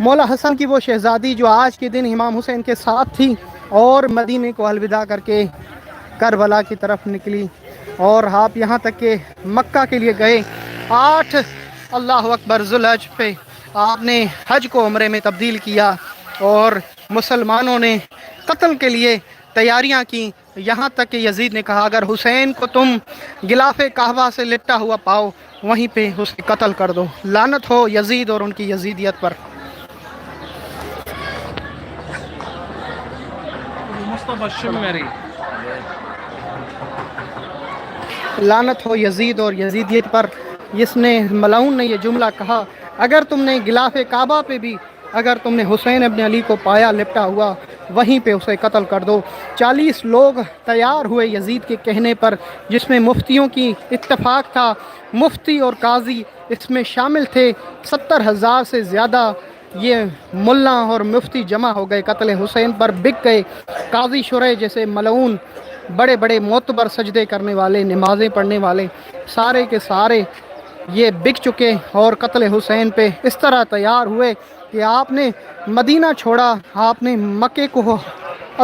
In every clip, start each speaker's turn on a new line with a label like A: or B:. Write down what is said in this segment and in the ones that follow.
A: مولا حسن کی وہ شہزادی جو آج کے دن امام حسین کے ساتھ تھی اور مدینے کو الوداع کر کے کربلا کی طرف نکلی، اور آپ یہاں تک کہ مکہ کے لیے گئے۔ 8 اللہ اکبر ذوالحج پہ آپ نے حج کو عمرے میں تبدیل کیا اور مسلمانوں نے قتل کے لیے تیاریاں کی، یہاں تک کہ یزید نے کہا اگر حسین کو تم غلاف کعبہ سے لپٹا ہوا پاؤ وہیں پہ اسے قتل کر دو۔ لعنت ہو یزید اور ان کی یزیدیت پر۔ لعنت ہو یزید اور یزیدیت پر، جس نے ملعون نے یہ جملہ کہا اگر تم نے غلاف کعبہ پہ بھی اگر تم نے حسین ابن علی کو پایا لپٹا ہوا وہیں پہ اسے قتل کر دو۔ 40 لوگ تیار ہوئے یزید کے کہنے پر، جس میں مفتیوں کی اتفاق تھا، مفتی اور قاضی اس میں شامل تھے۔ 70,000 سے زیادہ یہ ملا اور مفتی جمع ہو گئے، قتل حسین پر بک گئے۔ قاضی شرح جیسے ملعون بڑے بڑے معتبر سجدے کرنے والے، نمازیں پڑھنے والے، سارے کے سارے یہ بک چکے اور قتل حسین پہ اس طرح تیار ہوئے کہ آپ نے مدینہ چھوڑا، آپ نے مکے کو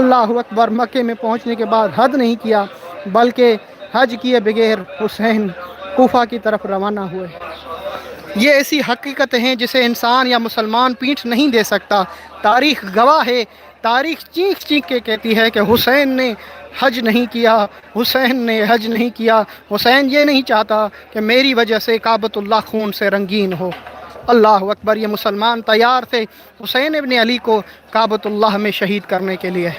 A: اللہ اکبر مکے میں پہنچنے کے بعد حج نہیں کیا بلکہ حج کیے بغیر حسین کوفہ کی طرف روانہ ہوئے۔ یہ ایسی حقیقتیں ہیں جسے انسان یا مسلمان پیٹھ نہیں دے سکتا۔ تاریخ گواہ ہے، تاریخ چیخ چیخ کے کہتی ہے کہ حسین نے حج نہیں کیا، حسین نے حج نہیں کیا۔ حسین یہ نہیں چاہتا کہ میری وجہ سے کعبۃ اللہ خون سے رنگین ہو۔ اللہ اکبر، یہ مسلمان تیار تھے حسین ابن علی کو کعبۃ اللہ میں شہید کرنے کے لیے۔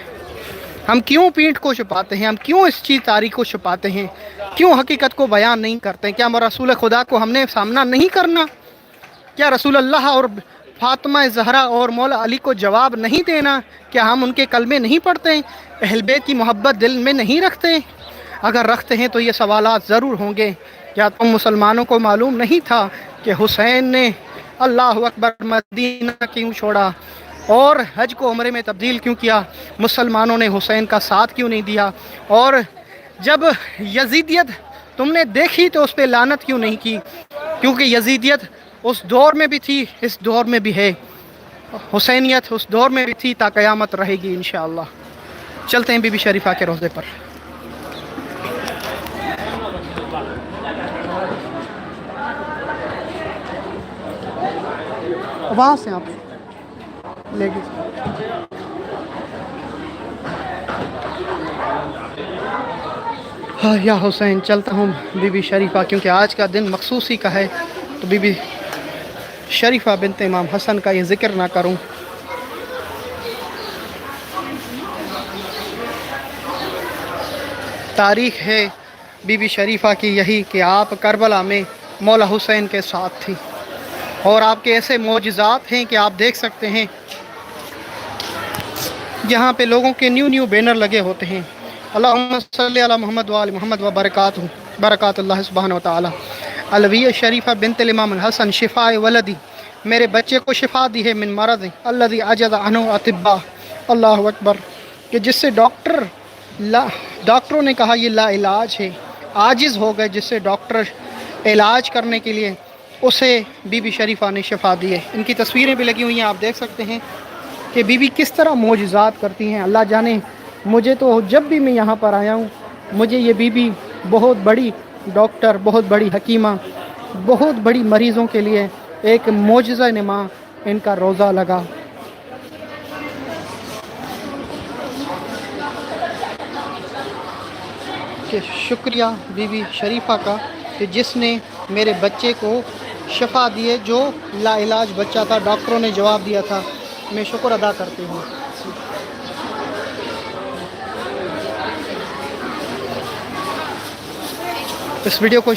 A: ہم کیوں پیٹھ کو چھپاتے ہیں؟ ہم کیوں اس چیز تاریخ کو چھپاتے ہیں؟ کیوں حقیقت کو بیان نہیں کرتے؟ کیا رسول خدا کو ہم نے سامنا نہیں کرنا؟ کیا رسول اللہ اور فاطمہ زہرا اور مولا علی کو جواب نہیں دینا؟ کیا ہم ان کے کلمے نہیں پڑھتے؟ اہل بیت کی محبت دل میں نہیں رکھتے؟ اگر رکھتے ہیں تو یہ سوالات ضرور ہوں گے۔ کیا تم مسلمانوں کو معلوم نہیں تھا کہ حسین نے اللہ اکبر مدینہ کیوں چھوڑا اور حج کو عمرے میں تبدیل کیوں کیا؟ مسلمانوں نے حسین کا ساتھ کیوں نہیں دیا؟ اور جب یزیدیت تم نے دیکھی تو اس پہ لعنت کیوں نہیں کی؟ کیونکہ یزیدیت اس دور میں بھی تھی، اس دور میں بھی ہے۔ حسینیت اس دور میں بھی تھی، تا قیامت رہے گی انشاءاللہ۔ چلتے ہیں بی بی شریفہ کے روضے پر۔ وہاں سے آپ لے گئے۔ ہاں یا حسین، چلتا ہوں بی بی شریفہ، کیونکہ آج کا دن مخصوصی کا ہے تو بی بی شریفہ بنت امام حسن کا یہ ذکر نہ کروں۔ تاریخ ہے بی بی شریفہ کی یہی کہ آپ کربلا میں مولا حسین کے ساتھ تھی، اور آپ کے ایسے معجزات ہیں کہ آپ دیکھ سکتے ہیں جہاں پہ لوگوں کے نیو بینر لگے ہوتے ہیں۔ اللہم صلی علی محمد وآل محمد و برکات اللہ سبحانہ و تعالی۔ علویہ شریفہ بنت الامام الحسن شفاء ولدی، میرے بچے کو شفا دی ہے من مرض الذی عجز عنہ اطباء۔ اللہ اکبر، کہ جس سے ڈاکٹروں نے کہا یہ لا علاج ہے، عاجز ہو گئے، جس سے ڈاکٹر علاج کرنے کے لیے اسے بی بی شریفہ نے شفا دی ہے۔ ان کی تصویریں بھی لگی ہوئی ہیں، آپ دیکھ سکتے ہیں کہ بی بی کس طرح معجزات کرتی ہیں۔ اللہ جانے، مجھے تو جب بھی میں یہاں پر آیا ہوں مجھے یہ بی بی بہت بڑی ڈاکٹر، بہت بڑی حکیمہ، بہت بڑی مریضوں کے لیے ایک معجزہ نما ان کا روزہ لگا۔ کہ شکریہ بی بی شریفہ کا کہ جس نے میرے بچے کو شفا دیے، جو لا علاج بچہ تھا، ڈاکٹروں نے جواب دیا تھا۔ میں شکر ادا کرتی ہوں۔ اس ویڈیو کو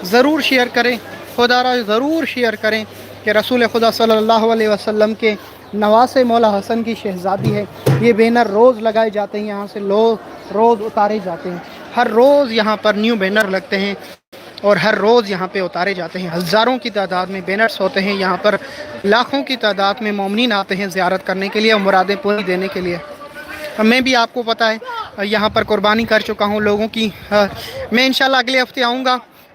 A: ضرور شیئر کریں، خدا را ضرور شیئر کریں کہ رسول خدا صلی اللہ علیہ وسلم کے نواسے مولا حسن کی شہزادی ہے۔ یہ بینر روز لگائے جاتے ہیں، یہاں سے روز اتارے جاتے ہیں۔ ہر روز یہاں پر نیو بینر لگتے ہیں اور ہر روز یہاں پہ اتارے جاتے ہیں۔ ہزاروں کی تعداد میں بینرز ہوتے ہیں یہاں پر، لاکھوں کی تعداد میں مومنین آتے ہیں زیارت کرنے کے لیے اور مرادیں پوری دینے کے لیے۔ میں بھی آپ کو پتہ ہے یہاں پر قربانی کر چکا ہوں لوگوں کی۔ میں انشاءاللہ اگلے ہفتے آؤں گا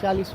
A: 40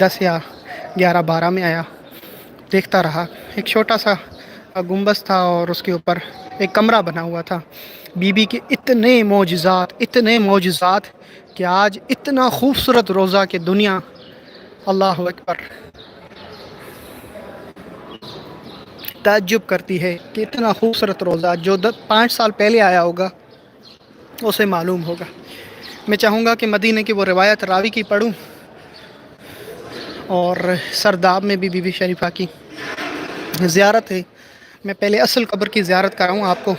A: 10 یا 11-12 میں آیا، دیکھتا رہا۔ ایک چھوٹا سا گنبد تھا اور اس کے اوپر ایک کمرہ بنا ہوا تھا۔ بی بی کے اتنے معجزات کہ آج اتنا خوبصورت روزہ کہ دنیا اللہ اکبر تعجب کرتی ہے کہ اتنا خوبصورت روزہ جو 5 سال پہلے آیا ہوگا اسے معلوم ہوگا۔ میں چاہوں گا کہ مدینے کی وہ روایت راوی کی پڑھوں، اور سرداب میں بھی بی بی شریفہ کی زیارت ہے۔ میں پہلے اصل قبر کی زیارت کراؤں آپ کو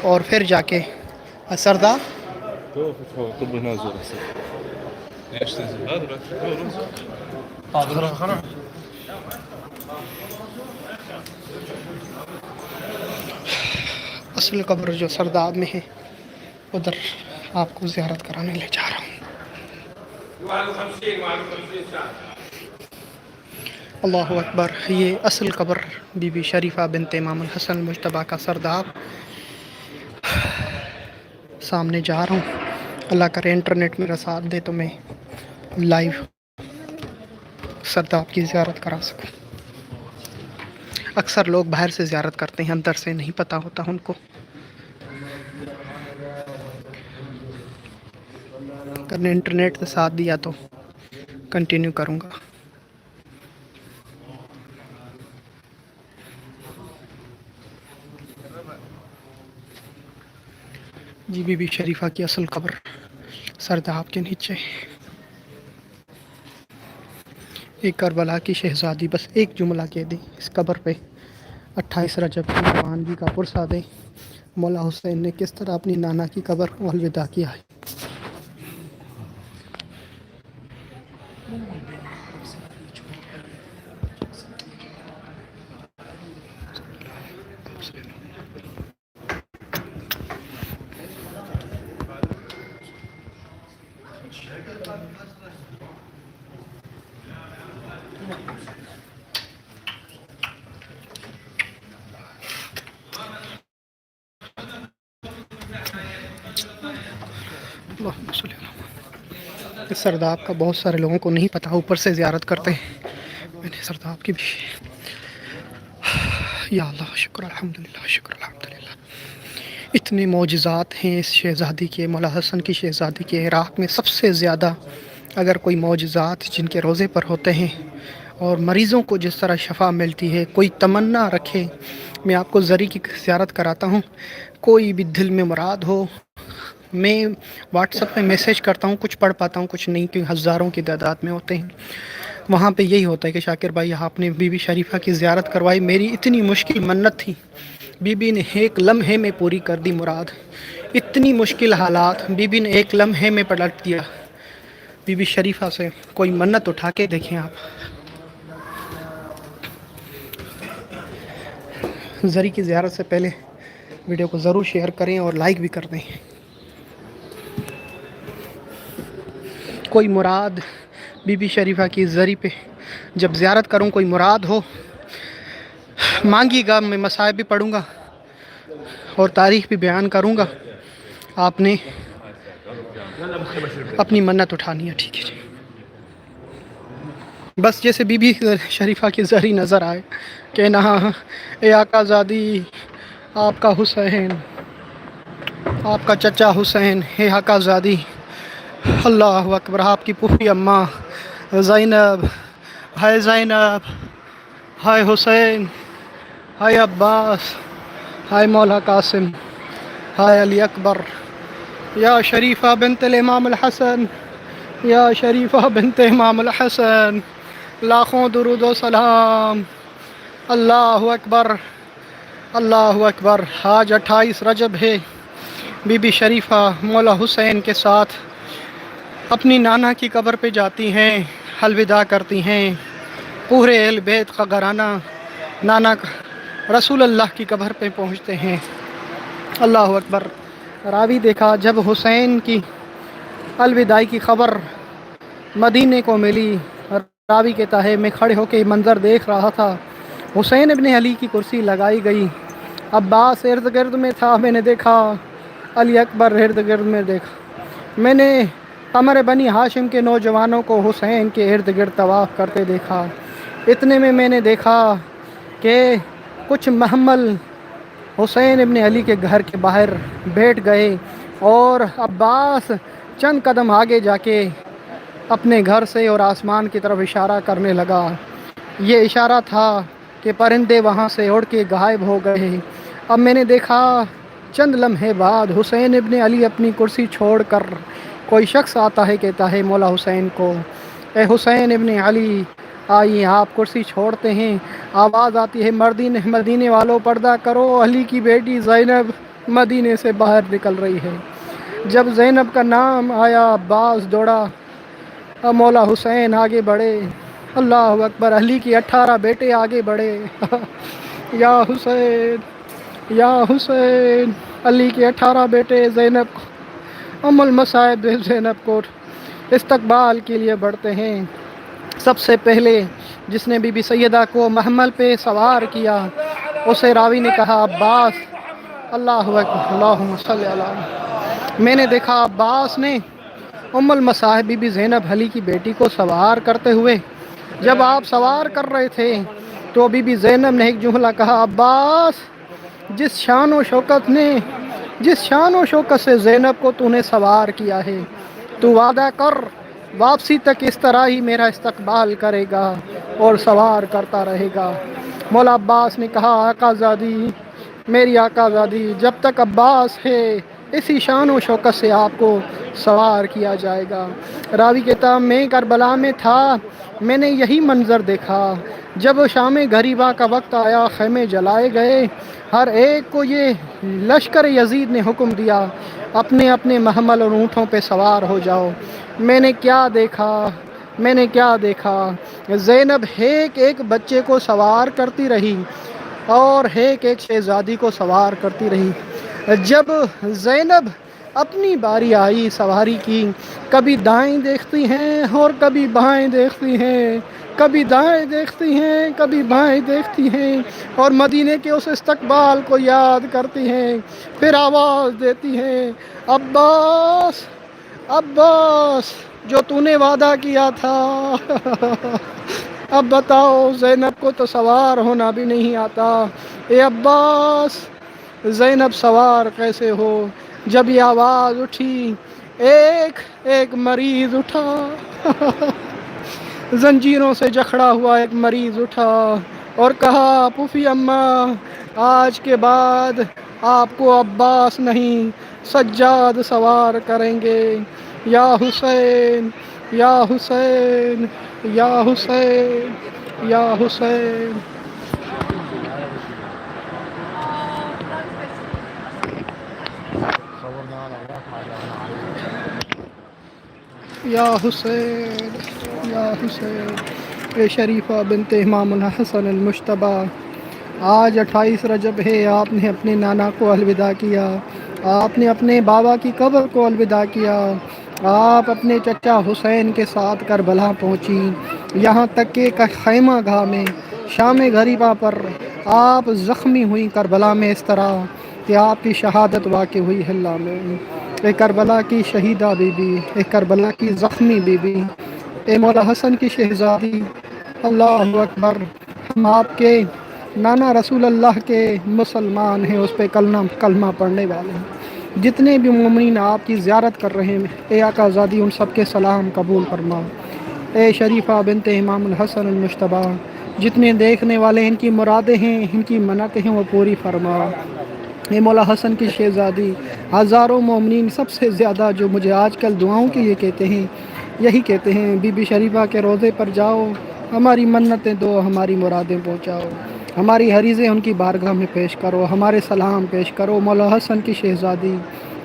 A: اور پھر جا کے سرداب اصل قبر جو سرداب میں ہے ادھر آپ کو زیارت کرانے لے جا رہا ہوں۔ اللہ اکبر، یہ اصل قبر بی بی شریفہ بنت امام الحسن مجتبیٰ کا سرداب سامنے جا رہا ہوں۔ اللہ کرے انٹرنیٹ میرا ساتھ دے تو میں لائیو سرداب کی زیارت کرا سکوں۔ اکثر لوگ باہر سے زیارت کرتے ہیں، اندر سے نہیں پتہ ہوتا ان کو۔ اگر نے انٹرنیٹ سے ساتھ دیا تو کنٹینیو کروں گا۔ جی بی بی شریفہ کی اصل قبر سرداب کے نیچے، ایک کربلا کی شہزادی بس ایک جملہ کہہ دیں اس قبر پہ، 28 رجب کی روانگی کا پرسہ دیں، مولا حسین نے کس طرح اپنی نانا کی قبر کو الوداع کیا ہے۔ اللہم صلی اللہ علیہ وسلم۔ اس سرداب کا بہت سارے لوگوں کو نہیں پتہ، اوپر سے زیارت کرتے ہیں۔ میں نے سرداب کی بھی یا اللہ شکر الحمدللہ شکر الحمدللہ۔ اتنے معجزات ہیں اس شہزادی کے، مولا حسن کی شہزادی کے۔ عراق میں سب سے زیادہ اگر کوئی معجزات جن کے روزے پر ہوتے ہیں اور مریضوں کو جس طرح شفا ملتی ہے، کوئی تمنا رکھے، میں آپ کو زری کی زیارت کراتا ہوں، کوئی بھی دل میں مراد ہو، میں واٹس ایپ پہ میسیج کرتا ہوں، کچھ پڑھ پاتا ہوں کچھ نہیں، کیونکہ ہزاروں کی تعداد میں ہوتے ہیں۔ وہاں پہ یہی ہوتا ہے کہ شاکر بھائی آپ نے بی بی شریفہ کی زیارت کروائی، میری اتنی مشکل منت تھی، بی بی نے ایک لمحے میں پوری کر دی مراد۔ اتنی مشکل حالات بی بی نے ایک لمحے میں پلٹ دیا۔ بی بی شریفہ سے کوئی منت اٹھا کے دیکھیں آپ۔ زری کی زیارت سے پہلے ویڈیو کو ضرور شیئر کریں اور لائک بھی کر دیں۔ کوئی مراد بی بی شریفہ کی زری پہ جب زیارت کروں، کوئی مراد ہو مانگی گا، میں مصائب بھی پڑھوں گا اور تاریخ بھی بیان کروں گا۔ آپ نے اپنی منت اٹھانی ہے، ٹھیک ہے جی۔ بس جیسے بی بی شریفہ کی زری نظر آئے کہ نہ اے آقا زادی، آپ کا حسین، آپ کا چچا حسین، اے آقا زادی، اللہ اکبر، آپ کی پھوپھی اماں زینب، ہائے زینب، ہائے حسین، ہائے عباس، ہائے مولا قاسم، ہائے علی اکبر، یا شریفہ بنت الامام الحسن، یا شریفہ بنت امام الحسن، لاکھوں درود و سلام۔ اللہ اکبر، اللہ اکبر۔ آج 28 رجب ہے، بی بی شریفہ مولا حسین کے ساتھ اپنی نانا کی قبر پہ جاتی ہیں، الوداع کرتی ہیں۔ پورے اہل بیت کا گھرانہ نانا رسول اللہ کی قبر پہ پہنچتے ہیں۔ اللہ اکبر۔ راوی دیکھا جب حسین کی الوداعی کی خبر مدینے کو ملی، راوی کہتا ہے میں کھڑے ہو کے منظر دیکھ رہا تھا، حسین ابن علی کی کرسی لگائی گئی، عباس ارد گرد میں تھا، میں نے دیکھا علی اکبر ارد گرد میں دیکھا، میں نے قمر بنی ہاشم کے نوجوانوں کو حسین کے ارد گرد طواف کرتے دیکھا۔ اتنے میں نے دیکھا کہ کچھ محمل حسین ابن علی کے گھر کے باہر بیٹھ گئے اور عباس چند قدم آگے جا کے اپنے گھر سے اور آسمان کی طرف اشارہ کرنے لگا۔ یہ اشارہ تھا کہ پرندے وہاں سے اڑ کے غائب ہو گئے۔ اب میں نے دیکھا چند لمحے بعد حسین ابن علی اپنی کرسی چھوڑ کر کوئی شخص آتا ہے، کہتا ہے مولا حسین کو، اے حسین ابن علی آئیے، آپ کرسی چھوڑتے ہیں۔ آواز آتی ہے، مدینے والوں پردہ کرو، علی کی بیٹی زینب مدینے سے باہر نکل رہی ہے۔ جب زینب کا نام آیا عباس دوڑا، اب مولا حسین آگے بڑھے، اللہ اکبر، علی کی 18 بیٹے آگے بڑھے، یا حسین یا حسین، علی کے 18 بیٹے زینب ام المصائب زینب کو استقبال کے لیے بڑھتے ہیں۔ سب سے پہلے جس نے بی بی سیدہ کو محمل پہ سوار کیا، اسے راوی نے کہا عباس، اللہ اکبر، اللہم صلی اللہ۔ میں نے دیکھا عباس نے ام المصائب بی بی زینب علی کی بیٹی کو سوار کرتے ہوئے، جب آپ سوار کر رہے تھے تو بی بی زینب نے ایک جملہ کہا، عباس، جس شان و شوکت سے زینب کو تو نے سوار کیا ہے، تو وعدہ کر واپسی تک اس طرح ہی میرا استقبال کرے گا اور سوار کرتا رہے گا۔ مولا عباس نے کہا، آقا زادی، میری آقا زادی، جب تک عباس ہے اسی شان و شوکت سے آپ کو سوار کیا جائے گا۔ راوی کہتا، میں کربلا میں تھا، میں نے یہی منظر دیکھا۔ جب شام غریبہ کا وقت آیا، خیمے جلائے گئے، ہر ایک کو یہ لشکر یزید نے حکم دیا، اپنے اپنے محمل اور اونٹوں پہ سوار ہو جاؤ۔ میں نے کیا دیکھا، زینب ایک بچے کو سوار کرتی رہی اور ایک شہزادی کو سوار کرتی رہی۔ جب زینب اپنی باری آئی سواری کی، کبھی دائیں دیکھتی ہیں اور کبھی بائیں دیکھتی ہیں، کبھی دائیں دیکھتی ہیں کبھی بائیں دیکھتی ہیں، اور مدینے کے اس استقبال کو یاد کرتی ہیں، پھر آواز دیتی ہیں، عباس، عباس، جو تو نے وعدہ کیا تھا، اب بتاؤ، زینب کو تو سوار ہونا بھی نہیں آتا، اے عباس، زینب سوار کیسے ہو؟ جب یہ آواز اٹھی، ایک مریض اٹھا، زنجیروں سے جکڑا ہوا ایک مریض اٹھا اور کہا، پھوپھی اماں، آج کے بعد آپ کو عباس نہیں سجاد سوار کریں گے، یا حسین، یا حسین، یا حسین، یا حسین۔ یا حسین، یا حسین۔ اے شریفہ بنت امام الحسن المجتبیٰ، آج 28 رجب ہے، آپ نے اپنے نانا کو الوداع کیا، آپ نے اپنے بابا کی قبر کو الوداع کیا، آپ اپنے چچا حسین کے ساتھ کربلا پہنچی، یہاں تک کہ خیمہ گاہ میں شام غریبہ پر آپ زخمی ہوئی کربلا میں، اس طرح کہ آپ کی شہادت واقع ہوئی اللہ میں۔ اے کربلا کی شہیدہ بی بی، اے کربلا کی زخمی بی بی، اے مولا حسن کی شہزادی، اللہ اکبر، ہم آپ کے نانا رسول اللہ کے مسلمان ہیں، اس پہ کلمہ پڑھنے والے ہیں، جتنے بھی مومنین آپ کی زیارت کر رہے ہیں، اے آقا زادی، ان سب کے سلام قبول فرما۔ اے شریفہ بنت امام الحسن المجتبیٰ، جتنے دیکھنے والے ان کی مرادیں ہیں، ان کی منتیں ہیں، وہ پوری فرما۔ اے مولا حسن کی شہزادی، ہزاروں مومنین سب سے زیادہ جو مجھے آج کل دعاؤں کے لیے کہتے ہیں، یہی کہتے ہیں، بی بی شریفہ کے روضے پر جاؤ، ہماری منتیں دو، ہماری مرادیں پہنچاؤ، ہماری حریضیں ان کی بارگاہ میں پیش کرو، ہمارے سلام پیش کرو مولا حسن کی شہزادی،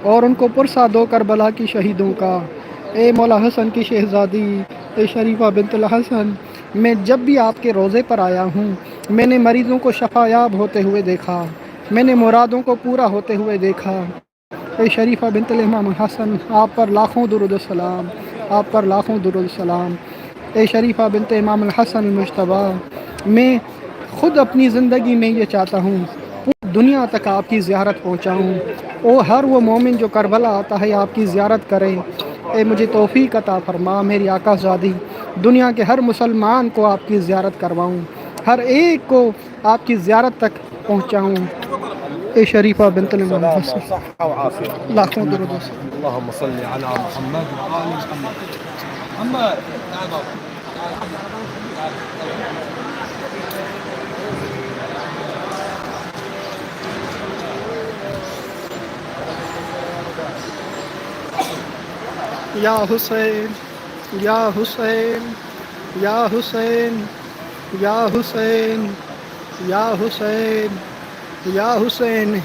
A: اور ان کو پرسہ دو کربلا کی شہیدوں کا۔ اے مولا حسن کی شہزادی، اے شریفہ بنت الحسن، میں جب بھی آپ کے روضے پر آیا ہوں، میں نے مریضوں کو شفا یاب ہوتے ہوئے دیکھا، میں نے مرادوں کو پورا ہوتے ہوئے دیکھا۔ اے شریفہ بنت الامام الحسن، آپ پر لاکھوں درود و سلام، آپ پر لاکھوں درود و سلام۔ اے شریفہ بنت امام الحسن المجتبیٰ، میں خود اپنی زندگی میں یہ چاہتا ہوں پوری دنیا تک آپ کی زیارت پہنچاؤں، اور ہر وہ مومن جو کربلا آتا ہے آپ کی زیارت کرے، اے مجھے توفیق عطا فرما میری آقا زادی دنیا کے ہر مسلمان کو آپ کی زیارت کرواؤں، ہر ایک کو آپ کی زیارت تک پہنچاؤں۔ اے شریفہ بنت الامام
B: سلامة
A: حسن،
B: وصحة وعافية.
A: لاکھوں درود و سلام۔
B: اللهم صل على محمد وآل محمد. محمد تعال بابا.
A: یا حسین یا حسین یا حسین یا حسین یا حسین یا حسین۔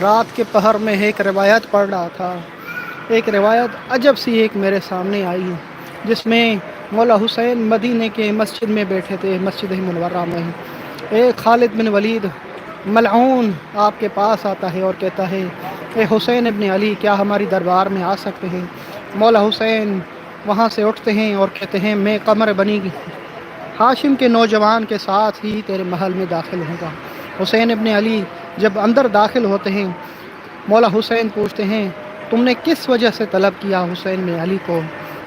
A: رات کے پہر میں ایک روایت پڑھ رہا تھا، ایک روایت عجب سی ایک میرے سامنے آئی، جس میں مولا حسین مدینے کے مسجد میں بیٹھے تھے، مسجد منورہ میں۔ ایک خالد بن ولید ملعون آپ کے پاس آتا ہے اور کہتا ہے، اے حسین ابن علی، کیا ہماری دربار میں آ سکتے ہیں؟ مولا حسین وہاں سے اٹھتے ہیں اور کہتے ہیں، میں قمر بنی ہاشم کے نوجوان کے ساتھ ہی تیرے محل میں داخل ہوں گا۔ حسین ابن علی جب اندر داخل ہوتے ہیں، مولا حسین پوچھتے ہیں، تم نے کس وجہ سے طلب کیا حسین بن علی کو؟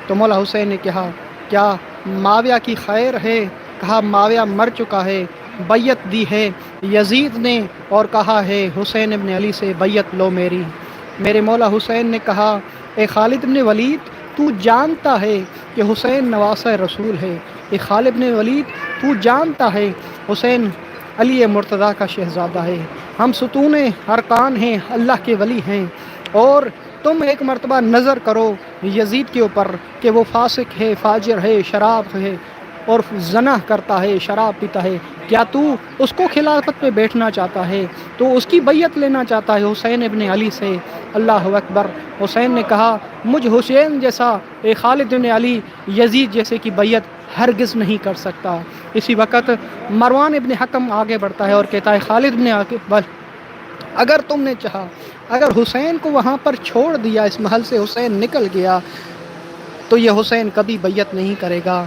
A: تو مولا حسین نے کہا، کیا معاویہ کی خیر ہے؟ کہا معاویہ مر چکا ہے، بیعت دی ہے یزید نے اور کہا ہے حسین ابن علی سے بیعت لو میری۔ میرے مولا حسین نے کہا، اے خالد بن ولید، تو جانتا ہے کہ حسین نواسہ رسول ہے۔ اے خالد بن ولید، تو جانتا ہے حسین علی مرتضیٰ کا شہزادہ ہے، ہم ستون ارکان ہیں، اللہ کے ولی ہیں، اور تم ایک مرتبہ نظر کرو یزید کے اوپر کہ وہ فاسق ہے، فاجر ہے، شراب ہے اور زنا کرتا ہے، شراب پیتا ہے، کیا تو اس کو خلافت پہ بیٹھنا چاہتا ہے؟ تو اس کی بیعت لینا چاہتا ہے حسین ابن علی سے؟ اللہ اکبر۔ حسین نے کہا، مجھ حسین جیسا اے خالد بن علی یزید جیسے کی بیعت ہرگز نہیں کر سکتا۔ اسی وقت مروان ابن حکم آگے بڑھتا ہے اور کہتا ہے، خالد بن عقبہ، اگر تم نے چاہا، اگر حسین کو وہاں پر چھوڑ دیا، اس محل سے حسین نکل گیا، تو یہ حسین کبھی بیعت نہیں کرے گا۔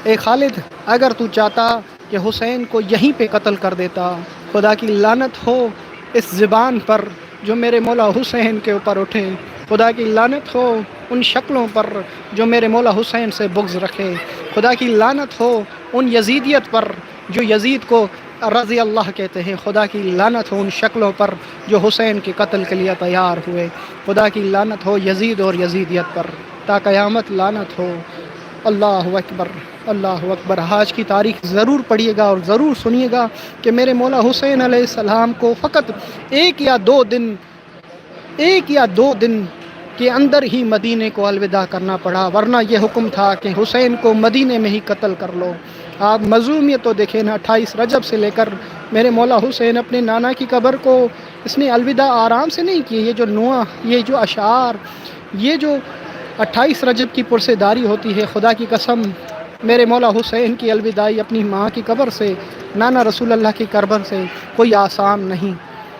A: اے خالد، اگر تو چاہتا کہ حسین کو یہیں پہ قتل کر دیتا، خدا کی لعنت ہو اس زبان پر جو میرے مولا حسین کے اوپر اٹھے، خدا کی لعنت ہو ان شکلوں پر جو میرے مولا حسین سے بغض رکھے، خدا کی لعنت ہو ان یزیدیت پر جو یزید کو رضی اللہ کہتے ہیں، خدا کی لعنت ہو ان شکلوں پر جو حسین کے قتل کے لیے تیار ہوئے، خدا کی لعنت ہو یزید اور یزیدیت پر تا قیامت لعنت ہو۔ اللہ اکبر، اللہ اکبر۔ آج کی تاریخ ضرور پڑھیے گا اور ضرور سنیے گا کہ میرے مولا حسین علیہ السلام کو فقط ایک یا دو دن کے اندر ہی مدینے کو الوداع کرنا پڑا، ورنہ یہ حکم تھا کہ حسین کو مدینے میں ہی قتل کر لو۔ آپ مظلومیت تو دیکھیں نا، 28 رجب سے لے کر میرے مولا حسین اپنے نانا کی قبر کو اس نے الوداع آرام سے نہیں کی۔ یہ جو نوح، یہ جو اشعار، یہ جو 28 رجب کی پرسیداری ہوتی ہے، خدا کی قسم میرے مولا حسین کی الوداعی اپنی ماں کی قبر سے، نانا رسول اللہ کی قبر سے کوئی آسان نہیں،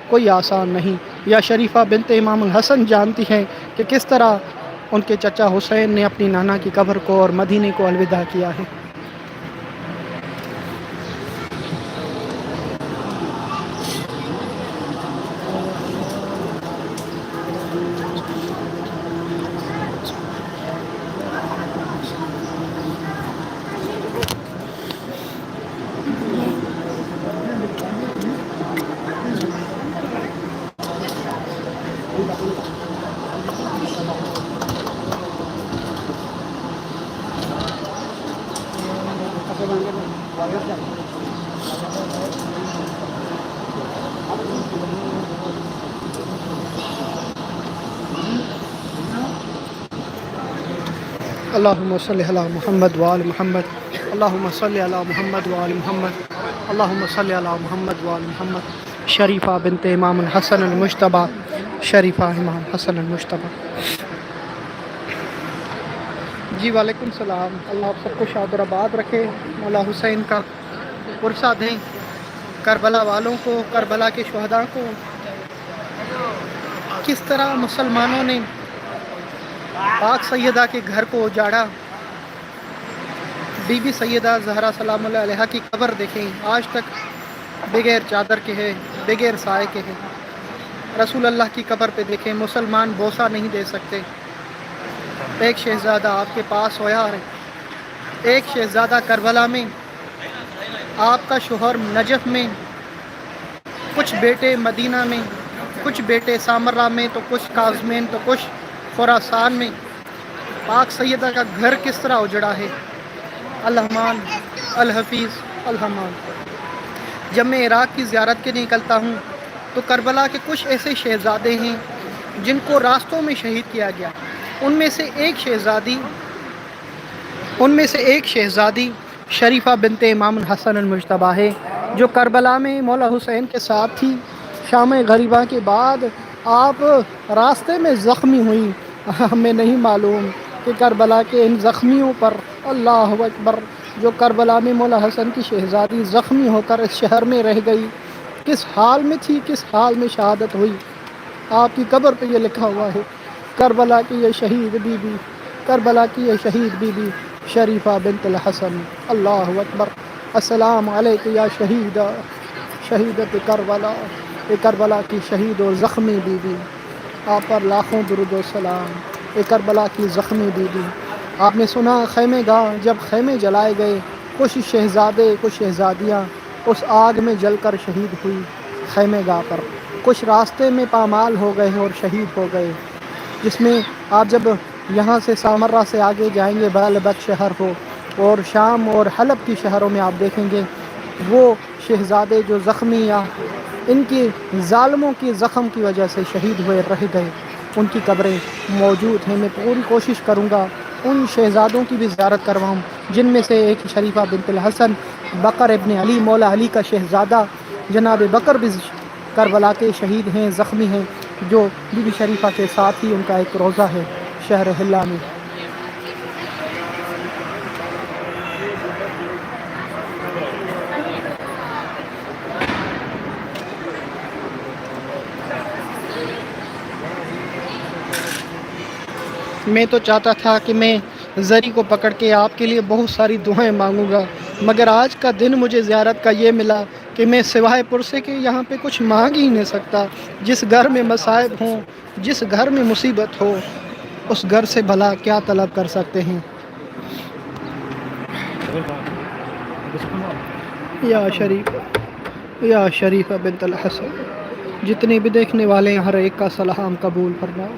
A: کوئی آسان نہیں۔ یا شریفہ بنت امام الحسن جانتی ہیں کہ کس طرح ان کے چچا حسین نے اپنی نانا کی قبر کو اور مدینے کو الوداع کیا ہے۔ اللہم صلی علی محمد وآل محمد، اللہم صلی علی محمد وآل محمد، اللہم صلی علی محمد وآل محمد۔ شریفہ بنت امام الحسن المجتبیٰ، شریفہ امام حسن المجتبیٰ۔ جی وعلیکم السلام۔ اللہ آپ سب کو شاد اور آباد رکھے، مولا حسین کا ورثہ دیں کربلا والوں کو، کربلا کے شہداء کو۔ کس طرح مسلمانوں نے پاک سیدہ کے گھر کو اجاڑا، بی بی سیدہ زہرا سلام اللہ علیہا کی قبر دیکھیں، آج تک بغیر چادر کے ہے، بغیر سائے کے ہے۔ رسول اللہ کی قبر پہ دیکھیں، مسلمان بوسہ نہیں دے سکتے۔ ایک شہزادہ آپ کے پاس ہویا ہے، ایک شہزادہ کربلا میں، آپ کا شوہر نجف میں، کچھ بیٹے مدینہ میں، کچھ بیٹے سامرہ میں، تو کچھ کاظمین، تو کچھ خراسان میں۔ پاک سیدہ کا گھر کس طرح اجڑا ہے۔ الرحمن الحفیظ الرحمن۔ جب میں عراق کی زیارت کے لیے نکلتا ہوں تو کربلا کے کچھ ایسے شہزادے ہیں جن کو راستوں میں شہید کیا گیا۔ ان میں سے ایک شہزادی شریفہ بنت امام الحسن المجتبیٰ ہے، جو کربلا میں مولا حسین کے ساتھ تھی۔ شام غریبہ کے بعد آپ راستے میں زخمی ہوئی۔ ہمیں نہیں معلوم کہ کربلا کے ان زخمیوں پر، اللہ اکبر، جو کربلا میں مولا حسن کی شہزادی زخمی ہو کر اس شہر میں رہ گئی، کس حال میں تھی، کس حال میں شہادت ہوئی۔ آپ کی قبر پہ یہ لکھا ہوا ہے، کربلا کی یہ شہید بی بی، کربلا کی یہ شہید بی بی شریفہ بنت الحسن۔ اللہ اکبر۔ السلام علیک یا شہیدہ، شہیدت کربلا، یہ کربلا کی شہید اور زخمی بی بی، آپ پر لاکھوں درود و سلام۔ یہ کربلا کی زخمی بی بی۔ آپ نے سنا خیمے گاہ جب خیمے جلائے گئے، کچھ شہزادے، کچھ شہزادیاں اس آگ میں جل کر شہید ہوئی خیمے گاہ پر، کچھ راستے میں پامال ہو گئے اور شہید ہو گئے، جس میں آپ جب یہاں سے سامرہ سے آگے جائیں گے بالبک شہر کو، اور شام اور حلب کی شہروں میں آپ دیکھیں گے وہ شہزادے جو زخمی یا ان کی ظالموں کی زخم کی وجہ سے شہید ہوئے رہ گئے، ان کی قبریں موجود ہیں۔ میں پوری کوشش کروں گا ان شہزادوں کی بھی زیارت کرواؤں، جن میں سے ایک شریفہ بنت الحسن، بکر ابن علی، مولا علی کا شہزادہ جناب بکر بھی کربلا کے شہید ہیں، زخمی ہیں، جو بی بی شریفہ کے ساتھ ہی ان کا ایک روضہ ہے شہر حلہ میں۔ میں تو چاہتا تھا کہ میں زری کو پکڑ کے آپ کے لیے بہت ساری دعائیں مانگوں گا، مگر آج کا دن مجھے زیارت کا یہ ملا کہ میں سوائے پرسے کے یہاں پہ کچھ مانگ ہی نہیں سکتا۔ جس گھر میں مصائب ہوں، جس گھر میں مصیبت ہو، اس گھر سے بھلا کیا طلب کر سکتے ہیں۔ یا شریفہ بنت الحسن، جتنے بھی دیکھنے والے ہیں ہر ایک کا سلام قبول فرماؤ۔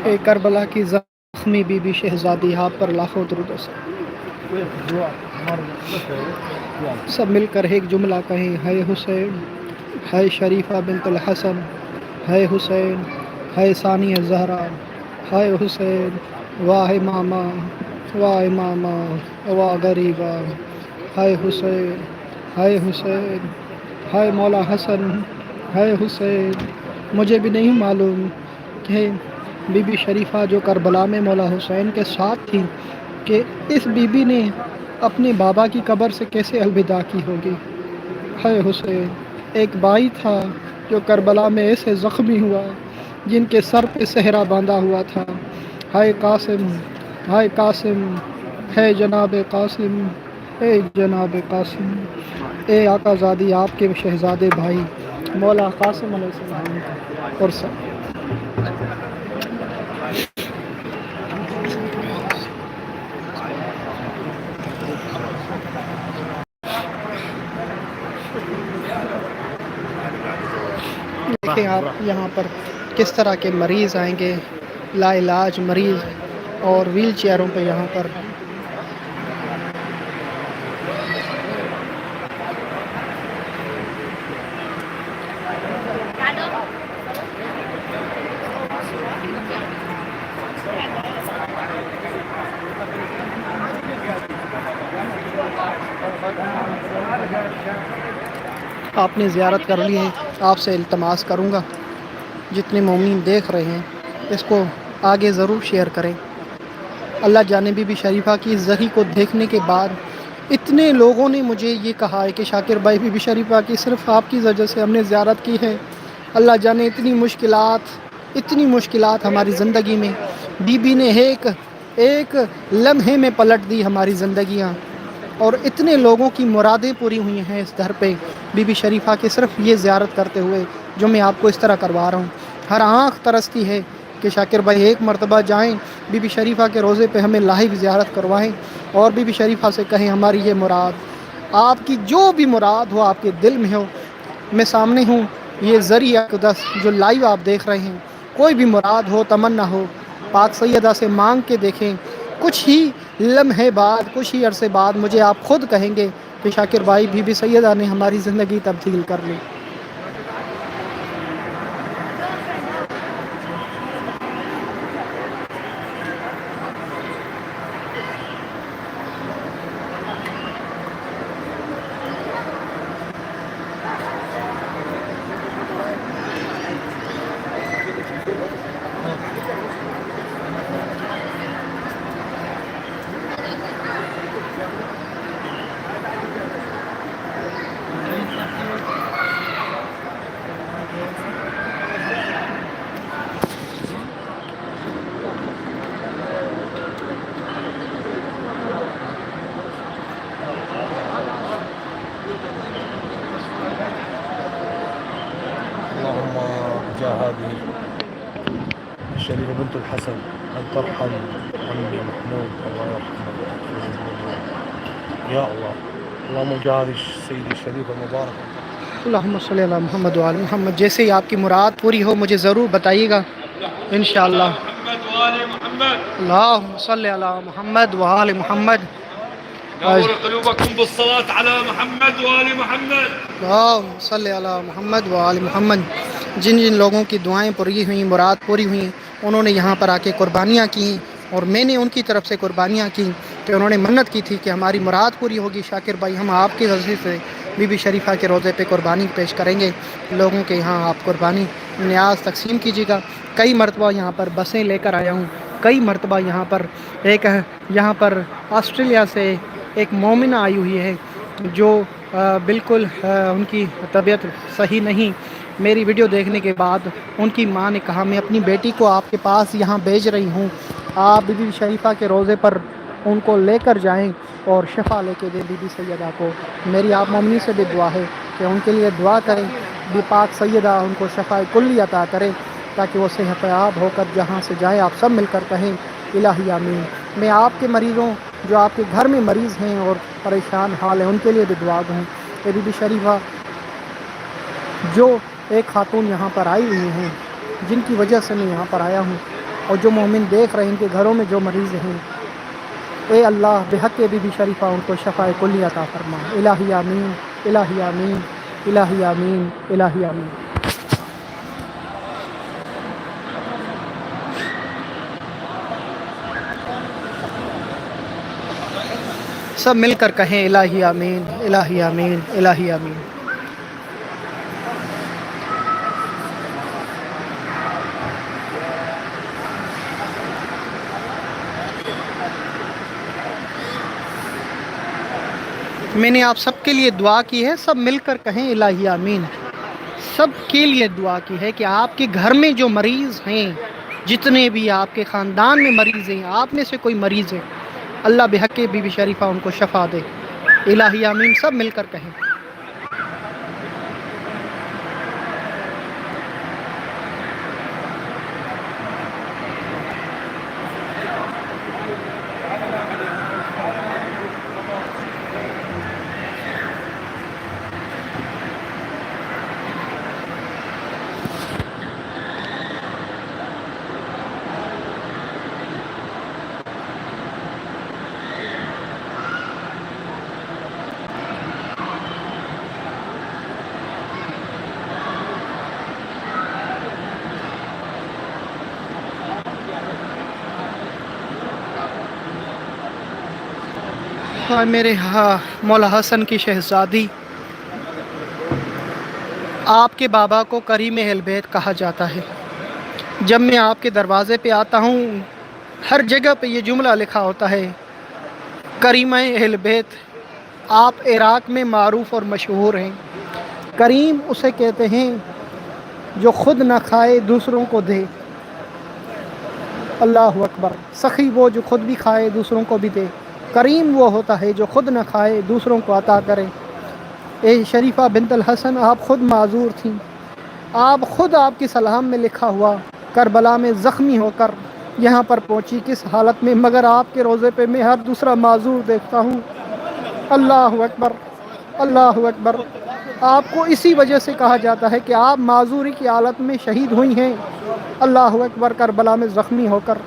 A: اے کربلا کی زخمی بی بی شہزادی، آپ پر لاکھوں درود و سلام۔ سب مل کر ایک جملہ کہیں، ہے حسین، ہے شریفہ بنت الحسن، ہے حسین، ہے ثانیہ زہرا، ہے حسین، واہ ماما، واہ ماما، واہ غریبا، ہے حسین، ہے حسین، ہے مولا حسن، ہے حسین۔ مجھے بھی نہیں معلوم کہ بی بی شریفہ جو کربلا میں مولا حسین کے ساتھ تھی، کہ اس بی بی نے اپنے بابا کی قبر سے کیسے الوداع کی ہوگی۔ ہے حسین، ایک بھائی تھا جو کربلا میں ایسے زخمی ہوا جن کے سر پہ صحرا باندھا ہوا تھا۔ ہے قاسم، ہے قاسم، ہے جناب قاسم، اے جناب قاسم، اے آقا زادی، آپ کے شہزادے بھائی مولا قاسم علیہ السلام اور سب۔ دیکھیں آپ یہاں پر کس طرح کے مریض آئیں گے، لا علاج مریض اور ویل چیئروں پہ یہاں پر۔ آپ نے زیارت کر لی ہے، آپ سے التماس کروں گا جتنے مومنین دیکھ رہے ہیں اس کو آگے ضرور شیئر کریں۔ اللہ جانے بی بی شریفہ کی اس زہی کو دیکھنے کے بعد اتنے لوگوں نے مجھے یہ کہا ہے کہ شاکر بھائی بی بی شریفہ کی صرف آپ کی وجہ سے ہم نے زیارت کی ہے۔ اللہ جانے اتنی مشکلات ہماری زندگی میں بی بی نے ایک لمحے میں پلٹ دی ہماری زندگیاں، اور اتنے لوگوں کی مرادیں پوری ہوئی ہیں اس در پہ بی بی شریفہ کے صرف یہ زیارت کرتے ہوئے جو میں آپ کو اس طرح کروا رہا ہوں۔ ہر آنکھ ترستی ہے کہ شاکر بھائی ایک مرتبہ جائیں بی بی شریفہ کے روضے پہ ہمیں لائیو زیارت کروائیں اور بی بی شریفہ سے کہیں ہماری یہ مراد، آپ کی جو بھی مراد ہو آپ کے دل میں ہو، میں سامنے ہوں، یہ ذریعہ اقدس جو لائیو آپ دیکھ رہے ہیں، کوئی بھی مراد ہو تمنا ہو پاک سیدہ سے مانگ کے دیکھیں، کچھ ہی لمحے بعد کچھ ہی عرصے بعد مجھے آپ خود کہیں گے کہ شاکر بھائی بی بی سیدہ نے ہماری زندگی تبدیل کر لی۔
B: اللهم جاء هذه الشريفة بنت الحسن أن ترحم عمي محمود، الله يرحمه يا الله. اللهم جاء هذه السيدة الشريفة المباركة.
A: اللہم صلی علی محمد وعلی محمد، جیسے ہی آپ کی مراد پوری ہو مجھے ضرور بتائیے گا انشاءاللہ۔ اللہم صلی علی محمد وعلی محمد،
B: نور قلوبكم بالصلاة على محمد وآل محمد.
A: اللہم صلی علی محمد وعلی محمد۔ جن لوگوں کی دعائیں پوری ہوئیں، مراد پوری ہوئیں، انہوں نے یہاں پر آ کے قربانیاں کیں، اور میں نے ان کی طرف سے قربانیاں کیں کہ انہوں نے منت کی تھی کہ ہماری مراد پوری ہوگی شاکر بھائی، ہم آپ کی وجہ سے بی بی شریفہ کے روضے پہ قربانی پیش کریں گے۔ لوگوں کے یہاں آپ قربانی نیاز تقسیم کیجیے گا۔ کئی مرتبہ یہاں پر بسیں لے کر آیا ہوں، کئی مرتبہ یہاں پر آسٹریلیا سے ایک مومنہ آئی ہوئی ہے جو بالکل ان کی طبیعت صحیح نہیں۔ میری ویڈیو دیکھنے کے بعد ان کی ماں نے کہا میں اپنی بیٹی کو آپ کے پاس یہاں بھیج رہی ہوں، آپ بی بی شریفہ کے روضے پر ان کو لے کر جائیں اور شفا لے کے دیں بی بی سیدہ کو۔ میری آپ مومنی سے بھی دعا ہے کہ ان کے لیے دعا کریں، بی پاک سیدہ ان کو شفا کلی عطا کرے تاکہ وہ صحت یاب ہو کر جہاں سے جائیں۔ آپ سب مل کر کہیں الہی آمین۔ میں آپ کے مریضوں جو آپ کے گھر میں مریض ہیں اور پریشان حال ہیں ان کے لیے بھی دعا دوں کہ بی بی شریفہ جو ایک خاتون یہاں پر آئی ہوئی ہیں، جن کی وجہ سے میں یہاں پر آیا ہوں، اور جو مومن دیکھ رہے ہیں ان کے گھروں میں جو مریض ہیں، اے اللہ بحق بی بی شریفہ ان کو شفا کلی عطا فرما۔ الہی آمین، الہی آمین، الہی آمین، الہی آمین۔ سب مل کر کہیں الہی آمین، الہی آمین، الہی آمین۔ میں نے آپ سب کے لیے دعا کی ہے، سب مل کر کہیں الہی آمین۔ سب کے لیے دعا کی ہے کہ آپ کے گھر میں جو مریض ہیں، جتنے بھی آپ کے خاندان میں مریض ہیں، آپ میں سے کوئی مریض ہے، اللہ بحق بی بی شریفہ ان کو شفا دے۔ الہی آمین، سب مل کر کہیں۔ اور میرے مولا حسن کی شہزادی، آپ کے بابا کو کریم اہل بیت کہا جاتا ہے۔ جب میں آپ کے دروازے پہ آتا ہوں ہر جگہ پہ یہ جملہ لکھا ہوتا ہے، کریمہ اہل بیت آپ عراق میں معروف اور مشہور ہیں۔ کریم اسے کہتے ہیں جو خود نہ کھائے دوسروں کو دے۔ اللہ اکبر۔ سخی وہ جو خود بھی کھائے دوسروں کو بھی دے۔ کریم وہ ہوتا ہے جو خود نہ کھائے دوسروں کو عطا کرے۔ اے شریفہ بنت الحسن، آپ خود معذور تھیں، آپ خود آپ کی سلام میں لکھا ہوا کربلا میں زخمی ہو کر یہاں پر پہنچی کس حالت میں، مگر آپ کے روزے پہ میں ہر دوسرا معذور دیکھتا ہوں۔ اللہ اکبر، اللہ اکبر۔ آپ کو اسی وجہ سے کہا جاتا ہے کہ آپ معذوری کی حالت میں شہید ہوئی ہیں۔ اللہ اکبر، کربلا میں زخمی ہو کر۔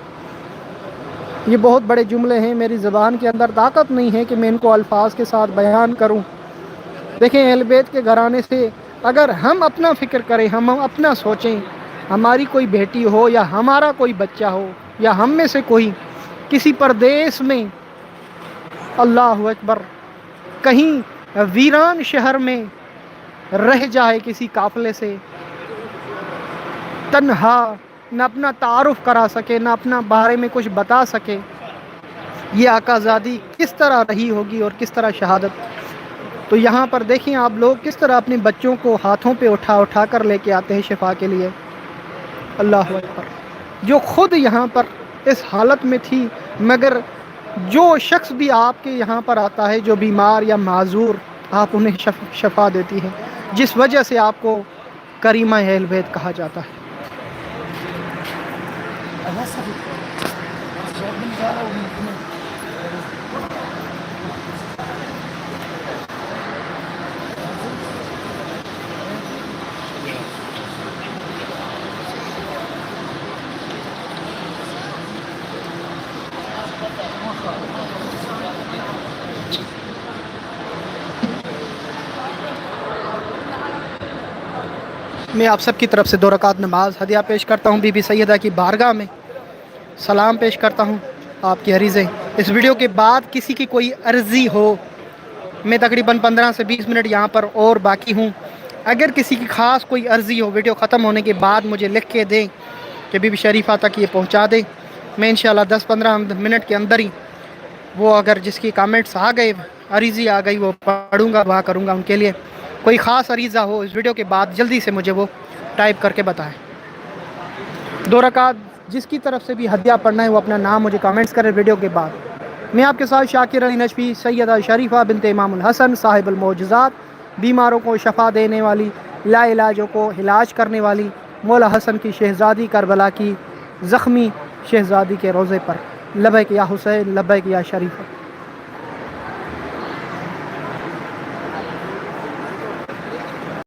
A: یہ بہت بڑے جملے ہیں، میری زبان کے اندر طاقت نہیں ہے کہ میں ان کو الفاظ کے ساتھ بیان کروں۔ دیکھیں اہل بیت کے گھرانے سے اگر ہم اپنا فکر کریں، ہم اپنا سوچیں، ہماری کوئی بیٹی ہو یا ہمارا کوئی بچہ ہو یا ہم میں سے کوئی کسی پردیس میں، اللہ اکبر، کہیں ویران شہر میں رہ جائے کسی قافلے سے، تنہا، نہ اپنا تعارف کرا سکے، نہ اپنا بارے میں کچھ بتا سکے، یہ آقا زادی کس طرح رہی ہوگی اور کس طرح شہادت۔ تو یہاں پر دیکھیں آپ لوگ کس طرح اپنے بچوں کو ہاتھوں پہ اٹھا اٹھا کر لے کے آتے ہیں شفا کے لیے۔ اللہ اکبر، جو خود یہاں پر اس حالت میں تھی، مگر جو شخص بھی آپ کے یہاں پر آتا ہے جو بیمار یا معذور، آپ انہیں شفا دیتی ہے، جس وجہ سے آپ کو کریمہ اہل بیت کہا جاتا ہے۔ میں آپ سب کی طرف سے 2 رکعت نماز ہدیہ پیش کرتا ہوں، بی بی سیدہ کی بارگاہ میں سلام پیش کرتا ہوں۔ آپ کی عریضیں اس ویڈیو کے بعد کسی کی کوئی عرضی ہو، میں تقریباً 15 سے 20 منٹ یہاں پر اور باقی ہوں، اگر کسی کی خاص کوئی عرضی ہو ویڈیو ختم ہونے کے بعد مجھے لکھ کے دیں کہ بی بی شریفہ تک یہ پہنچا دیں، میں انشاءاللہ 10-15 منٹ کے اندر ہی وہ اگر جس کی کامنٹس آ گئے، عریضی آ گئی، وہ پڑھوں گا، دعا کروں گا ان کے لیے۔ کوئی خاص عریضہ ہو اس ویڈیو کے بعد جلدی سے مجھے وہ ٹائپ کر کے بتائیں۔ 2 رکعت جس کی طرف سے بھی ہدیہ پڑھنا ہے وہ اپنا نام مجھے کامنٹس کرے ویڈیو کے بعد۔ میں آپ کے ساتھ شاکر علی نجفی، سیدہ شریفہ بنت امام الحسن صاحب المعجزات، بیماروں کو شفا دینے والی، لا علاجوں کو علاج کرنے والی، مولا حسن کی شہزادی کربلا کی زخمی شہزادی کے روزے پر، لبیک یا حسین، لبیک یا شریفہ۔